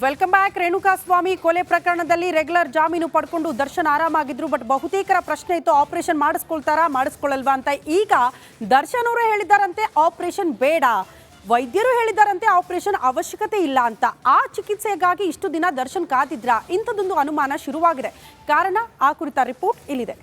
Welcome back. Renuka Swamy ಕೊಲೆ ಪ್ರಕರಣದಲ್ಲಿ regular ಜಾಮೀನು ಪಡ್ಕೊಂಡು ದರ್ಶನ್ ಆರಾಮಾಗಿದ್ರು. ಬಟ್ ಬಹುತೇಕರ ಪ್ರಶ್ನೆ ಇತ್ತು, ಆಪರೇಷನ್ ಮಾಡಿಸ್ಕೊಳ್ತಾರಾ ಮಾಡಿಸ್ಕೊಳ್ಳಲ್ವಾ ಅಂತ. ಈಗ ದರ್ಶನ್ ಅವರೇ ಹೇಳಿದಾರಂತೆ ಆಪರೇಷನ್ ಬೇಡ, ವೈದ್ಯರು ಹೇಳಿದಾರಂತೆ ಆಪರೇಷನ್ ಅವಶ್ಯಕತೆ ಇಲ್ಲ ಅಂತ. ಆ ಚಿಕಿತ್ಸೆಗಾಗಿ ಇಷ್ಟು ದಿನ ದರ್ಶನ್ ಕಾದಿದ್ರ? ಇಂಥದ್ದೊಂದು ಅನುಮಾನ ಶುರುವಾಗಿದೆ. ಕಾರಣ ಆ ಕುರಿತ ರಿಪೋರ್ಟ್ ಇಲ್ಲಿದೆ.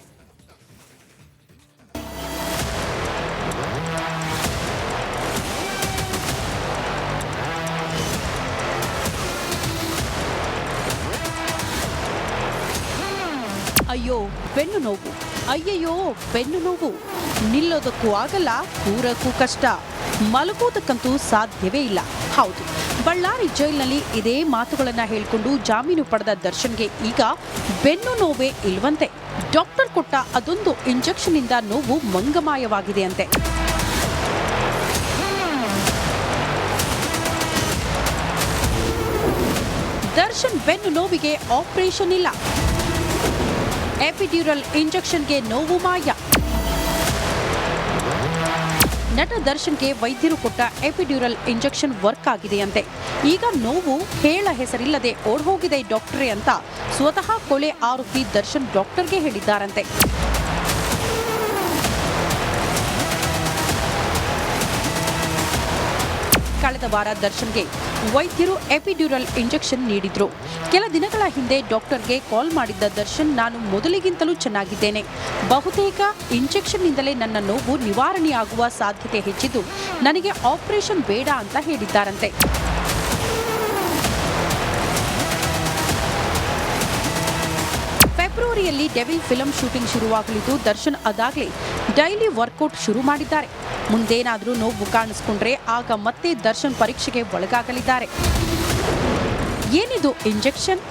ಅಯ್ಯೋ ಬೆನ್ನು ನೋವು, ಅಯ್ಯಯ್ಯೋ ಬೆನ್ನು ನೋವು, ನಿಲ್ಲೋದಕ್ಕೂ ಆಗಲ್ಲ, ಕೂರಕ್ಕೂ ಕಷ್ಟ, ಮಲಗೋದಕ್ಕಂತೂ ಸಾಧ್ಯವೇ ಇಲ್ಲ. ಹೌದು, ಬಳ್ಳಾರಿ ಜೈಲಿನಲ್ಲಿ ಇದೇ ಮಾತುಗಳನ್ನ ಹೇಳಿಕೊಂಡು ಜಾಮೀನು ಪಡೆದ ದರ್ಶನ್ಗೆ ಈಗ ಬೆನ್ನು ನೋವೇ ಇಲ್ವಂತೆ. ಡಾಕ್ಟರ್ ಕೊಟ್ಟ ಅದೊಂದು ಇಂಜೆಕ್ಷನ್ ಇಂದ ನೋವು ಮಂಗಮಾಯವಾಗಿದೆ ಅಂತೆ. ದರ್ಶನ್ ಬೆನ್ನು ನೋವಿಗೆ ಆಪರೇಷನ್ ಇಲ್ಲ, ಎಪಿಡ್ಯೂರಲ್ ಇಂಜೆಕ್ಷನ್ಗೆ ನೋವು ಮಾಯ. ನಟ ದರ್ಶನ್ಗೆ ವೈದ್ಯರು ಕೊಟ್ಟ ಎಪಿಡ್ಯೂರಲ್ ಇಂಜೆಕ್ಷನ್ ವರ್ಕ್ ಆಗಿದೆಯಂತೆ. ಈಗ ನೋವು ಹೇಳ ಹೆಸರಿಲ್ಲದೆ ಓಡ್ಹೋಗಿದೆ ಡಾಕ್ಟರೇ ಅಂತ ಸ್ವತಃ ಕೊಲೆ ಆರೋಪಿ ದರ್ಶನ್ ಡಾಕ್ಟರ್ಗೆ ಹೇಳಿದ್ದಾರಂತೆ. ಕಳೆದ ವಾರ ದರ್ಶನ್ಗೆ ವೈದ್ಯರು ಎಪಿಡ್ಯೂರಲ್ ಇಂಜೆಕ್ಷನ್ ನೀಡಿದ್ರು. ಕೆಲ ದಿನಗಳ ಹಿಂದೆ ಡಾಕ್ಟರ್ಗೆ ಕಾಲ್ ಮಾಡಿದ್ದ ದರ್ಶನ್, ನಾನು ಮೊದಲಿಗಿಂತಲೂ ಚೆನ್ನಾಗಿದ್ದೇನೆ, ಬಹುತೇಕ ಇಂಜೆಕ್ಷನ್ನಿಂದಲೇ ನನ್ನ ನೋವು ನಿವಾರಣೆಯಾಗುವ ಸಾಧ್ಯತೆ ಹೆಚ್ಚಿದ್ದು, ನನಗೆ ಆಪರೇಷನ್ ಬೇಡ ಅಂತ ಹೇಳಿದ್ದಾರಂತೆ. ಫೆಬ್ರವರಿಯಲ್ಲಿ ಡೆವಿಲ್ ಫಿಲಂ ಶೂಟಿಂಗ್ ಶುರುವಾಗಲಿದ್ದು, ದರ್ಶನ್ ಅದಾಗಲೇ ಡೈಲಿ ವರ್ಕೌಟ್ ಶುರು ಮಾಡಿದ್ದಾರೆ. ಮುಂದೇನಾದರೂ ನೋವು ಕಾಣಿಸ್ಕೊಂಡ್ರೆ ಆಗ ಮತ್ತೆ ದರ್ಶನ್ ಪರೀಕ್ಷೆಗೆ ಒಳಗಾಗಲಿದ್ದಾರೆ. ಏನಿದು ಇಂಜೆಕ್ಷನ್?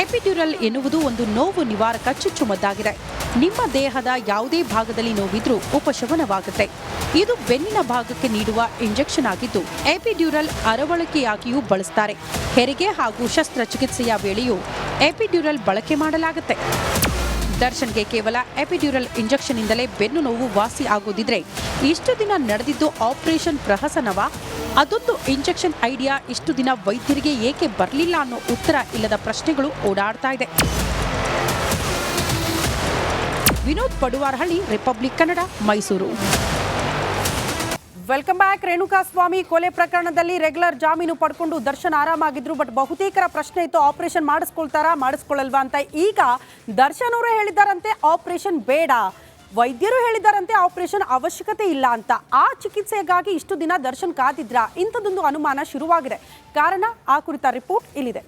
ಎಪಿಡ್ಯೂರಲ್ ಎನ್ನುವುದು ಒಂದು ನೋವು ನಿವಾರಕ ಚುಚ್ಚುಮದ್ದಾಗಿದೆ. ನಿಮ್ಮ ದೇಹದ ಯಾವುದೇ ಭಾಗದಲ್ಲಿ ನೋವಿದ್ರೂ ಉಪಶಮನವಾಗುತ್ತೆ. ಇದು ಬೆನ್ನಿನ ಭಾಗಕ್ಕೆ ನೀಡುವ ಇಂಜೆಕ್ಷನ್ ಆಗಿದ್ದು, ಎಪಿಡ್ಯೂರಲ್ ಅರವಳಿಕೆಯಾಗಿಯೂ ಬಳಸ್ತಾರೆ. ಹೆರಿಗೆ ಹಾಗೂ ಶಸ್ತ್ರಚಿಕಿತ್ಸೆಯ ವೇಳೆಯೂ ಎಪಿಡ್ಯೂರಲ್ ಬಳಕೆ ಮಾಡಲಾಗುತ್ತೆ. ದರ್ಶನ್ಗೆ ಕೇವಲ ಎಪಿಡ್ಯೂರಲ್ ಇಂಜೆಕ್ಷನ್ ಇಂದಲೇ ಬೆನ್ನು ನೋವು ವಾಸಿ ಆಗೋದಿದ್ರೆ ಇಷ್ಟು ದಿನ ನಡೆದಿದ್ದು ಆಪರೇಷನ್ ಪ್ರಹಸನವಾ? ಅದೊಂದು ಇಂಜೆಕ್ಷನ್ ಐಡಿಯಾ ಇಷ್ಟು ದಿನ ವೈದ್ಯರಿಗೆ ಏಕೆ ಬರಲಿಲ್ಲ ಅನ್ನೋ ಉತ್ತರ ಇಲ್ಲದ ಪ್ರಶ್ನೆಗಳು ಓಡಾಡ್ತಾ ಇದೆ. Vinod Paduvarahalli, Republic Kannada, Mysuru. Welcome back. Renuka Swamy ಕೊಲೆ ಪ್ರಕರಣದಲ್ಲಿ ರೆಗ್ಯುಲರ್ ಜಾಮೀನು ಪಡ್ಕೊಂಡು ದರ್ಶನ್ ಆರಾಮಾಗಿದ್ರು. ಬಟ್ ಬಹುತೇಕರ ಪ್ರಶ್ನೆ ಇತ್ತು, ಆಪರೇಷನ್ ಮಾಡಿಸ್ಕೊಳ್ತಾರಾ ಮಾಡಿಸ್ಕೊಳ್ಳಲ್ವಾ ಅಂತ. ಈಗ ದರ್ಶನ್ ಅವರೇ ಹೇಳಿದಾರಂತೆ ಆಪರೇಷನ್ ಬೇಡ, ವೈದ್ಯರು ಹೇಳಿದಾರಂತೆ ಆಪರೇಷನ್ ಅವಶ್ಯಕತೆ ಇಲ್ಲ ಅಂತ. ಆ ಚಿಕಿತ್ಸೆಗಾಗಿ ಇಷ್ಟು ದಿನ ದರ್ಶನ್ ಕಾದಿದ್ರ? ಇಂಥದ್ದೊಂದು ಅನುಮಾನ ಶುರುವಾಗಿದೆ. ಕಾರಣ ಆ ಕುರಿತ ರಿಪೋರ್ಟ್ ಇಲ್ಲಿದೆ.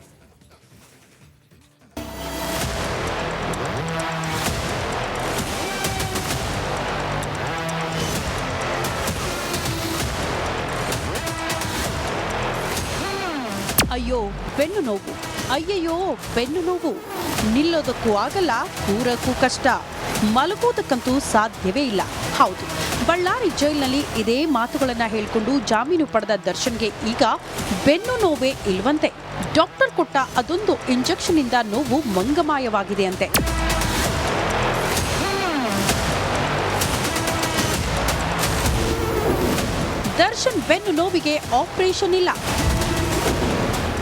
ಅಯ್ಯೋ ಬೆನ್ನು ನೋವು, ಅಯ್ಯಯ್ಯೋ ಬೆನ್ನು ನೋವು, ನಿಲ್ಲೋದಕ್ಕೂ ಆಗಲ್ಲ, ಕೂರಕ್ಕೂ ಕಷ್ಟ, ಮಲಗೋದಕ್ಕಂತೂ ಸಾಧ್ಯವೇ ಇಲ್ಲ. ಹೌದು, ಬಳ್ಳಾರಿ ಜೈಲಿನಲ್ಲಿ ಇದೇ ಮಾತುಗಳನ್ನ ಹೇಳಿಕೊಂಡು ಜಾಮೀನು ಪಡೆದ ದರ್ಶನ್ಗೆ ಈಗ ಬೆನ್ನು ನೋವೇ ಇಲ್ವಂತೆ. ಡಾಕ್ಟರ್ ಕೊಟ್ಟ ಅದೊಂದು ಇಂಜೆಕ್ಷನ್ ಇಂದ ನೋವು ಮಂಗಮಾಯವಾಗಿದೆ ಅಂತೆ. ದರ್ಶನ್ ಬೆನ್ನು ನೋವಿಗೆ ಆಪರೇಷನ್ ಇಲ್ಲ,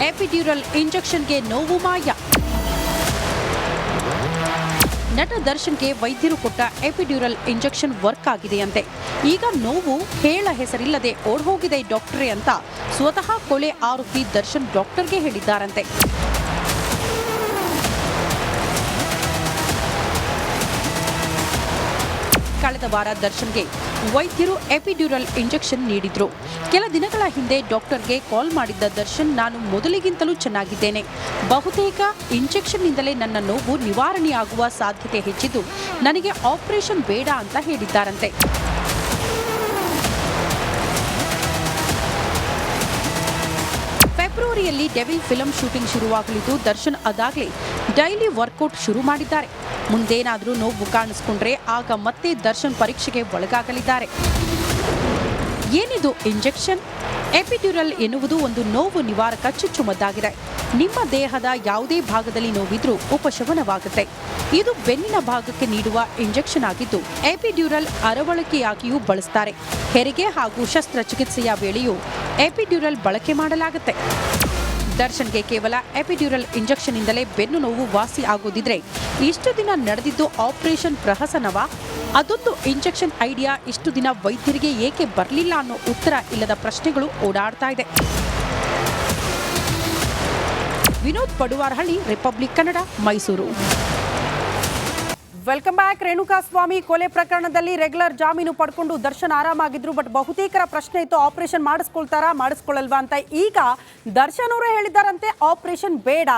ಎಪಿಡ್ಯೂರಲ್ ಇಂಜೆಕ್ಷನ್ಗೆ ನೋವು ಮಾಯ. ನಟ ದರ್ಶನ್ಗೆ ವೈದ್ಯರು ಕೊಟ್ಟ ಎಪಿಡ್ಯೂರಲ್ ಇಂಜೆಕ್ಷನ್ ವರ್ಕ್ ಆಗಿದೆಯಂತೆ. ಈಗ ನೋವು ಹೇಳ ಹೆಸರಿಲ್ಲದೆ ಓಡ್ಹೋಗಿದೆ ಡಾಕ್ಟರೇ ಅಂತ ಸ್ವತಃ ಕೊಲೆ ಆರೋಪಿ ದರ್ಶನ್ ಡಾಕ್ಟರ್ಗೆ ಹೇಳಿದ್ದಾರಂತೆ. ಕಳೆದ ವಾರ ದರ್ಶನ್ಗೆ ವೈದ್ಯರು ಎಪಿಡ್ಯೂರಲ್ ಇಂಜೆಕ್ಷನ್ ನೀಡಿದ್ರು. ಕೆಲ ದಿನಗಳ ಹಿಂದೆ ಡಾಕ್ಟರ್ಗೆ ಕಾಲ್ ಮಾಡಿದ್ದ ದರ್ಶನ್, ನಾನು ಮೊದಲಿಗಿಂತಲೂ ಚೆನ್ನಾಗಿದ್ದೇನೆ, ಬಹುತೇಕ ಇಂಜೆಕ್ಷನ್ನಿಂದಲೇ ನನ್ನ ನೋವು ನಿವಾರಣೆಯಾಗುವ ಸಾಧ್ಯತೆ ಹೆಚ್ಚಿದ್ದು, ನನಗೆ ಆಪರೇಷನ್ ಬೇಡ ಅಂತ ಹೇಳಿದ್ದಾರಂತೆ. ಫೆಬ್ರವರಿಯಲ್ಲಿ ಡೆವಿಲ್ ಫಿಲಂ ಶೂಟಿಂಗ್ ಶುರುವಾಗಲಿದ್ದು, ದರ್ಶನ್ ಅದಾಗಲೇ ಡೈಲಿ ವರ್ಕೌಟ್ ಶುರು ಮಾಡಿದ್ದಾರೆ. ಮುಂದೇನಾದರೂ ನೋವು ಕಾಣಿಸ್ಕೊಂಡ್ರೆ ಆಗ ಮತ್ತೆ ದರ್ಶನ್ ಪರೀಕ್ಷೆಗೆ ಒಳಗಾಗಲಿದ್ದಾರೆ. ಏನಿದು ಇಂಜೆಕ್ಷನ್? ಎಪಿಡ್ಯೂರಲ್ ಎನ್ನುವುದು ಒಂದು ನೋವು ನಿವಾರಕ ಚುಚ್ಚುಮದ್ದಾಗಿದೆ. ನಿಮ್ಮ ದೇಹದ ಯಾವುದೇ ಭಾಗದಲ್ಲಿ ನೋವಿದ್ರೂ ಉಪಶಮನವಾಗುತ್ತೆ. ಇದು ಬೆನ್ನಿನ ಭಾಗಕ್ಕೆ ನೀಡುವ ಇಂಜೆಕ್ಷನ್ ಆಗಿದ್ದು, ಎಪಿಡ್ಯೂರಲ್ ಅರವಳಿಕೆಯಾಗಿಯೂ ಬಳಸ್ತಾರೆ. ಹೆರಿಗೆ ಹಾಗೂ ಶಸ್ತ್ರಚಿಕಿತ್ಸೆಯ ವೇಳೆಯೂ ಎಪಿಡ್ಯೂರಲ್ ಬಳಕೆ ಮಾಡಲಾಗುತ್ತೆ. ದರ್ಶನ್ಗೆ ಕೇವಲ ಎಪಿಡ್ಯೂರಲ್ ಇಂಜೆಕ್ಷನ್ ಇಂದಲೇ ಬೆನ್ನು ನೋವು ವಾಸಿ ಆಗೋದಿದ್ರೆ ಇಷ್ಟು ದಿನ ನಡೆದಿದ್ದು ಆಪರೇಷನ್ ಪ್ರಹಸನವಾ? ಅದೊಂದು ಇಂಜೆಕ್ಷನ್ ಐಡಿಯಾ ಇಷ್ಟು ದಿನ ವೈದ್ಯರಿಗೆ ಏಕೆ ಬರಲಿಲ್ಲ ಅನ್ನೋ ಉತ್ತರ ಇಲ್ಲದ ಪ್ರಶ್ನೆಗಳು ಓಡಾಡ್ತಾ ಇದೆ. Vinod Paduvarahalli, Republic Kannada, Mysuru. Welcome back. Renukaswamy ಕೊಲೆ ಪ್ರಕರಣದಲ್ಲಿ ರೆಗ್ಯುಲರ್ ಜಾಮೀನು ಪಡ್ಕೊಂಡು ದರ್ಶನ್ ಆರಾಮಾಗಿದ್ರು. ಬಟ್ ಬಹುತೇಕರ ಪ್ರಶ್ನೆ ಇತ್ತು, ಆಪರೇಷನ್ ಮಾಡಿಸ್ಕೊಳ್ತಾರಾ ಮಾಡಿಸ್ಕೊಳ್ಳಲ್ವಾ ಅಂತ. ಈಗ ದರ್ಶನ್ ಅವರು ಹೇಳಿದಾರಂತೆ ಆಪರೇಷನ್ ಬೇಡ,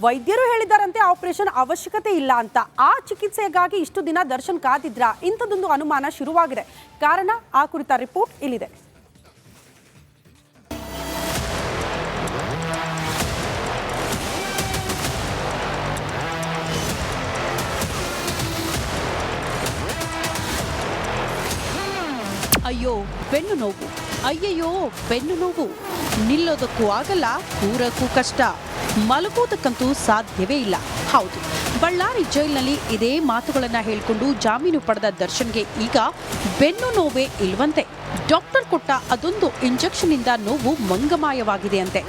ವೈದ್ಯರು ಹೇಳಿದಾರಂತೆ ಆಪರೇಷನ್ ಅವಶ್ಯಕತೆ ಇಲ್ಲ ಅಂತ. ಆ ಚಿಕಿತ್ಸೆಗಾಗಿ ಇಷ್ಟು ದಿನ ದರ್ಶನ್ ಕಾದಿದ್ರಾ? ಇಂಥದ್ದೊಂದು ಅನುಮಾನ ಶುರುವಾಗಿದೆ. ಕಾರಣ, ಆ ಕುರಿತ ರಿಪೋರ್ಟ್ ಇಲ್ಲಿದೆ. ಅಯ್ಯೋ ಬೆನ್ನು ನೋವು, ಅಯ್ಯಯ್ಯೋ ಬೆನ್ನು ನೋವು, ನಿಲ್ಲೋದಕ್ಕೂ ಆಗಲ್ಲ, ಕೂರಕ್ಕೂ ಕಷ್ಟ, ಮಲಗೋದಕ್ಕಂತೂ ಸಾಧ್ಯವೇ ಇಲ್ಲ. ಹೌದು, ಬಳ್ಳಾರಿ ಜೈಲಿನಲ್ಲಿ ಇದೇ ಮಾತುಗಳನ್ನ ಹೇಳಿಕೊಂಡು ಜಾಮೀನು ಪಡೆದ ದರ್ಶನ್ಗೆ ಈಗ ಬೆನ್ನು ನೋವೇ ಇಲ್ವಂತೆ. ಡಾಕ್ಟರ್ ಕೊಟ್ಟ ಅದೊಂದು ಇಂಜೆಕ್ಷನ್ ಇಂದ ನೋವು ಮಂಗಮಾಯವಾಗಿದೆ ಅಂತೆ.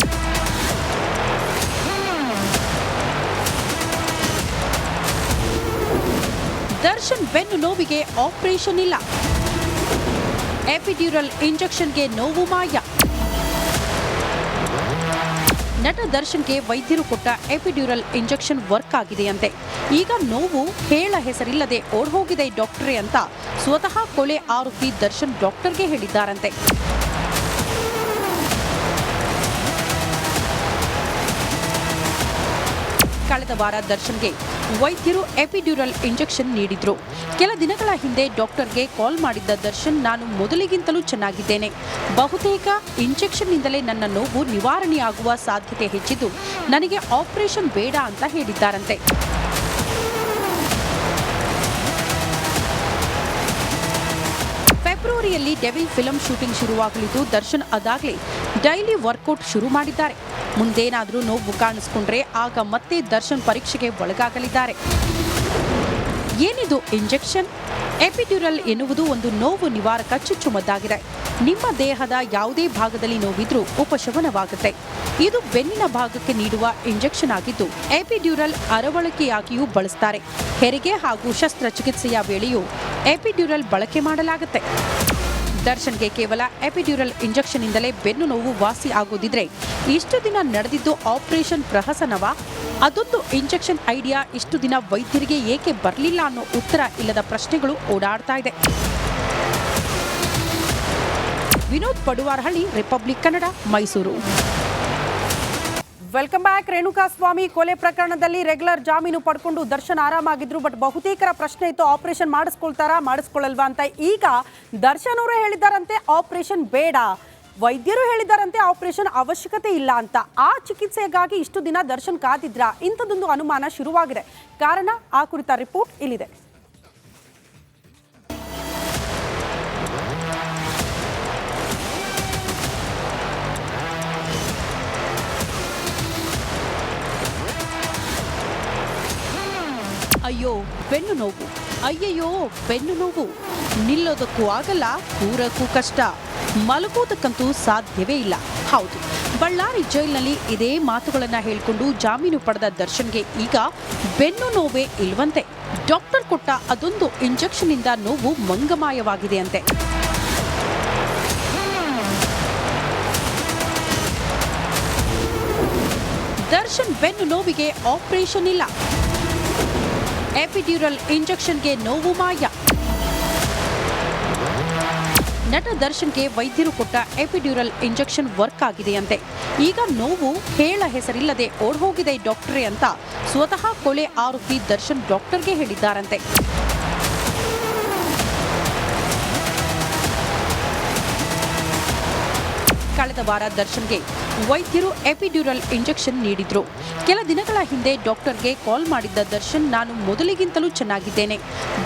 ದರ್ಶನ್ ಬೆನ್ನು ನೋವಿಗೆ ಆಪರೇಷನ್ ಇಲ್ಲ, ಎಪಿಡ್ಯೂರಲ್ ಇಂಜೆಕ್ಷನ್ಗೆ ನೋವು ಮಾಯ. ನಟ ದರ್ಶನ್ಗೆ ವೈದ್ಯರು ಕೊಟ್ಟ ಎಪಿಡ್ಯೂರಲ್ ಇಂಜೆಕ್ಷನ್ ವರ್ಕ್ ಆಗಿದೆಯಂತೆ. ಈಗ ನೋವು ಹೇಳ ಹೆಸರಿಲ್ಲದೆ ಓಡ್ಹೋಗಿದೆ ಡಾಕ್ಟರೇ ಅಂತ ಸ್ವತಃ ಕೊಲೆ ಆರೋಪಿ ದರ್ಶನ್ ಡಾಕ್ಟರ್ಗೆ ಹೇಳಿದ್ದಾರಂತೆ. ಕಳೆದ ವಾರ ದರ್ಶನ್ಗೆ ವೈದ್ಯರು ಎಪಿಡ್ಯೂರಲ್ ಇಂಜೆಕ್ಷನ್ ನೀಡಿದ್ರು. ಕೆಲ ದಿನಗಳ ಹಿಂದೆ ಡಾಕ್ಟರ್ಗೆ ಕಾಲ್ ಮಾಡಿದ್ದ ದರ್ಶನ್, ನಾನು ಮೊದಲಿಗಿಂತಲೂ ಚೆನ್ನಾಗಿದ್ದೇನೆ, ಬಹುತೇಕ ಇಂಜೆಕ್ಷನ್ನಿಂದಲೇ ನನ್ನ ನೋವು ನಿವಾರಣೆಯಾಗುವ ಸಾಧ್ಯತೆ ಹೆಚ್ಚಿದ್ದು ನನಗೆ ಆಪರೇಷನ್ ಬೇಡ ಅಂತ ಹೇಳಿದ್ದಾರಂತೆ. ಫೆಬ್ರವರಿಯಲ್ಲಿ ಡೆವಿಲ್ ಫಿಲಂ ಶೂಟಿಂಗ್ ಶುರುವಾಗಲಿದ್ದು ದರ್ಶನ್ ಅದಾಗಲೇ ಡೈಲಿ ವರ್ಕೌಟ್ ಶುರು ಮಾಡಿದ್ದಾರೆ. ಮುಂದೇನಾದರೂ ನೋವು ಕಾಣಿಸ್ಕೊಂಡ್ರೆ ಆಗ ಮತ್ತೆ ದರ್ಶನ್ ಪರೀಕ್ಷೆಗೆ ಒಳಗಾಗಲಿದ್ದಾರೆ. ಏನಿದು ಇಂಜೆಕ್ಷನ್? ಎಪಿಡ್ಯೂರಲ್ ಎನ್ನುವುದು ಒಂದು ನೋವು ನಿವಾರಕ ಚುಚ್ಚುಮದ್ದಾಗಿದೆ. ನಿಮ್ಮ ದೇಹದ ಯಾವುದೇ ಭಾಗದಲ್ಲಿ ನೋವಿದ್ರೂ ಉಪಶಮನವಾಗುತ್ತೆ. ಇದು ಬೆನ್ನಿನ ಭಾಗಕ್ಕೆ ನೀಡುವ ಇಂಜೆಕ್ಷನ್ ಆಗಿದ್ದು ಎಪಿಡ್ಯೂರಲ್ ಅರವಳಿಕೆಯಾಗಿಯೂ ಬಳಸ್ತಾರೆ. ಹೆರಿಗೆ ಹಾಗೂ ಶಸ್ತ್ರಚಿಕಿತ್ಸೆಯ ವೇಳೆಯೂ ಎಪಿಡ್ಯೂರಲ್ ಬಳಕೆ ಮಾಡಲಾಗುತ್ತೆ. ದರ್ಶನ್ಗೆ ಕೇವಲ ಎಪಿಡ್ಯೂರಲ್ ಇಂಜೆಕ್ಷನ್ ಇಂದಲೇ ಬೆನ್ನು ನೋವು ವಾಸಿ ಆಗೋದಿದ್ರೆ ಇಷ್ಟು ದಿನ ನಡೆದಿದ್ದು ಆಪರೇಷನ್ ಪ್ರಹಸನವಾ? ಅದೊಂದು ಇಂಜೆಕ್ಷನ್ ಐಡಿಯಾ ಇಷ್ಟು ದಿನ ವೈದ್ಯರಿಗೆ ಏಕೆ ಬರಲಿಲ್ಲ ಅನ್ನೋ ಉತ್ತರ ಇಲ್ಲದ ಪ್ರಶ್ನೆಗಳು ಓಡಾಡ್ತಾ ಇದೆ. Vinod Paduvarahalli, Republic Kannada, Mysuru. Welcome back. Renukaswamy ಕೊಲೆ ಪ್ರಕರಣದಲ್ಲಿ ರೆಗ್ಯುಲರ್ ಜಾಮೀನು ಪಡ್ಕೊಂಡು ದರ್ಶನ್ ಆರಾಮಾಗಿದ್ರು. ಬಟ್ ಬಹುತೇಕರ ಪ್ರಶ್ನೆ ಇತ್ತು, ಆಪರೇಷನ್ ಮಾಡಿಸ್ಕೊಳ್ತಾರಾ ಮಾಡಿಸ್ಕೊಳ್ಳಲ್ವಾ ಅಂತ. ಈಗ ದರ್ಶನ್ ಅವರು ಹೇಳಿದಾರಂತೆ ಆಪರೇಷನ್ ಬೇಡ, ವೈದ್ಯರು ಹೇಳಿದಾರಂತೆ ಆಪರೇಷನ್ ಅವಶ್ಯಕತೆ ಇಲ್ಲ ಅಂತ. ಆ ಚಿಕಿತ್ಸೆಗಾಗಿ ಇಷ್ಟು ದಿನ ದರ್ಶನ್ ಕಾದಿದ್ರಾ? ಇಂಥದ್ದೊಂದು ಅನುಮಾನ ಶುರುವಾಗಿದೆ. ಕಾರಣ, ಆ ಕುರಿತ ರಿಪೋರ್ಟ್ ಇಲ್ಲಿದೆ. ಅಯ್ಯೋ ಬೆನ್ನು ನೋವು, ಅಯ್ಯಯ್ಯೋ ಬೆನ್ನು ನೋವು, ನಿಲ್ಲೋದಕ್ಕೂ ಆಗಲ್ಲ, ಕೂರಕ್ಕೂ ಕಷ್ಟ, ಮಲಗೋದಕ್ಕಂತೂ ಸಾಧ್ಯವೇ ಇಲ್ಲ. ಹೌದು, ಬಳ್ಳಾರಿ ಜೈಲಿನಲ್ಲಿ ಇದೇ ಮಾತುಗಳನ್ನ ಹೇಳಿಕೊಂಡು ಜಾಮೀನು ಪಡೆದ ದರ್ಶನ್ಗೆ ಈಗ ಬೆನ್ನು ನೋವೇ ಇಲ್ವಂತೆ. ಡಾಕ್ಟರ್ ಕೊಟ್ಟ ಅದೊಂದು ಇಂಜೆಕ್ಷನ್ ಇಂದ ನೋವು ಮಂಗಮಾಯವಾಗಿದೆ ಅಂತೆ. ದರ್ಶನ್ ಬೆನ್ನು ನೋವಿಗೆ ಆಪರೇಷನ್ ಇಲ್ಲ, ಎಪಿಡ್ಯೂರಲ್ ಇಂಜೆಕ್ಷನ್ಗೆ ನೋವು ಮಾಯ. ನಟ ದರ್ಶನ್ಗೆ ವೈದ್ಯರು ಕೊಟ್ಟ ಎಪಿಡ್ಯೂರಲ್ ಇಂಜೆಕ್ಷನ್ ವರ್ಕ್ ಆಗಿದೆಯಂತೆ. ಈಗ ನೋವು ಹೇಳ ಹೆಸರಿಲ್ಲದೆ ಓಡ್ಹೋಗಿದೆ ಡಾಕ್ಟರೇ ಅಂತ ಸ್ವತಃ ಕೊಲೆ ಆರೋಪಿ ದರ್ಶನ್ ಡಾಕ್ಟರ್ಗೆ ಹೇಳಿದ್ದಾರಂತೆ. ಕಳೆದ ವಾರ ದರ್ಶನ್ಗೆ ವೈದ್ಯರು ಎಪಿಡ್ಯೂರಲ್ ಇಂಜೆಕ್ಷನ್ ನೀಡಿದ್ರು. ಕೆಲ ದಿನಗಳ ಹಿಂದೆ ಡಾಕ್ಟರ್ಗೆ ಕಾಲ್ ಮಾಡಿದ್ದ ದರ್ಶನ್, ನಾನು ಮೊದಲಿಗಿಂತಲೂ ಚೆನ್ನಾಗಿದ್ದೇನೆ,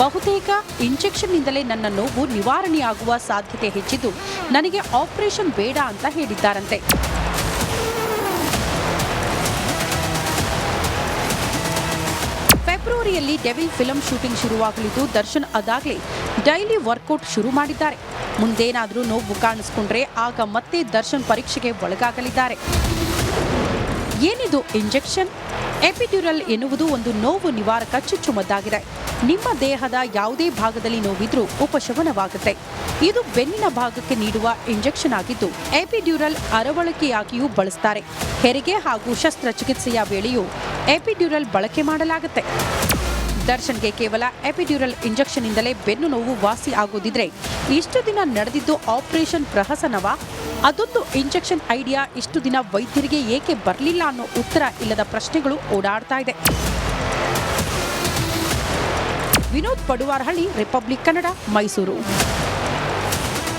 ಬಹುತೇಕ ಇಂಜೆಕ್ಷನ್ನಿಂದಲೇ ನನ್ನ ನೋವು ನಿವಾರಣೆಯಾಗುವ ಸಾಧ್ಯತೆ ಹೆಚ್ಚಿದ್ದು ನನಗೆ ಆಪರೇಷನ್ ಬೇಡ ಅಂತ ಹೇಳಿದ್ದಾರಂತೆ. ಫೆಬ್ರವರಿಯಲ್ಲಿ ಡೆವಿಲ್ ಫಿಲಂ ಶೂಟಿಂಗ್ ಶುರುವಾಗಲಿದ್ದು ದರ್ಶನ್ ಅದಾಗಲೇ ಡೈಲಿ ವರ್ಕೌಟ್ ಶುರು ಮಾಡಿದ್ದಾರೆ. ಮುಂದೇನಾದರೂ ನೋವು ಕಾಣಿಸ್ಕೊಂಡ್ರೆ ಆಗ ಮತ್ತೆ ದರ್ಶನ್ ಪರೀಕ್ಷೆಗೆ ಒಳಗಾಗಲಿದ್ದಾರೆ. ಏನಿದು ಇಂಜೆಕ್ಷನ್? ಎಪಿಡ್ಯೂರಲ್ ಎನ್ನುವುದು ಒಂದು ನೋವು ನಿವಾರಕ ಚುಚ್ಚುಮದ್ದಾಗಿದೆ. ನಿಮ್ಮ ದೇಹದ ಯಾವುದೇ ಭಾಗದಲ್ಲಿ ನೋವಿದ್ರೂ ಉಪಶಮನವಾಗುತ್ತೆ. ಇದು ಬೆನ್ನಿನ ಭಾಗಕ್ಕೆ ನೀಡುವ ಇಂಜೆಕ್ಷನ್ ಆಗಿದ್ದು ಎಪಿಡ್ಯೂರಲ್ ಅರವಳಿಕೆಯಾಗಿಯೂ ಬಳಸ್ತಾರೆ. ಹೆರಿಗೆ ಹಾಗೂ ಶಸ್ತ್ರಚಿಕಿತ್ಸೆಯ ವೇಳೆಯೂ ಎಪಿಡ್ಯೂರಲ್ ಬಳಕೆ ಮಾಡಲಾಗುತ್ತೆ. ದರ್ಶನ್ಗೆ ಕೇವಲ ಎಪಿಡ್ಯೂರಲ್ ಇಂಜೆಕ್ಷನ್ ಇಂದಲೇ ಬೆನ್ನು ನೋವು ವಾಸಿ ಆಗೋದಿದ್ರೆ ಇಷ್ಟು ದಿನ ನಡೆದಿದ್ದು ಆಪರೇಷನ್ ಪ್ರಹಸನವಾ? ಅದೊಂದು ಇಂಜೆಕ್ಷನ್ ಐಡಿಯಾ ಇಷ್ಟು ದಿನ ವೈದ್ಯರಿಗೆ ಏಕೆ ಬರಲಿಲ್ಲ ಅನ್ನೋ ಉತ್ತರ ಇಲ್ಲದ ಪ್ರಶ್ನೆಗಳು ಓಡಾಡ್ತಾ ಇದೆ. ವಿನೋದ್ ಪಡುವಾರಹಳ್ಳಿ, ರಿಪಬ್ಲಿಕ್ ಕನ್ನಡ, ಮೈಸೂರು.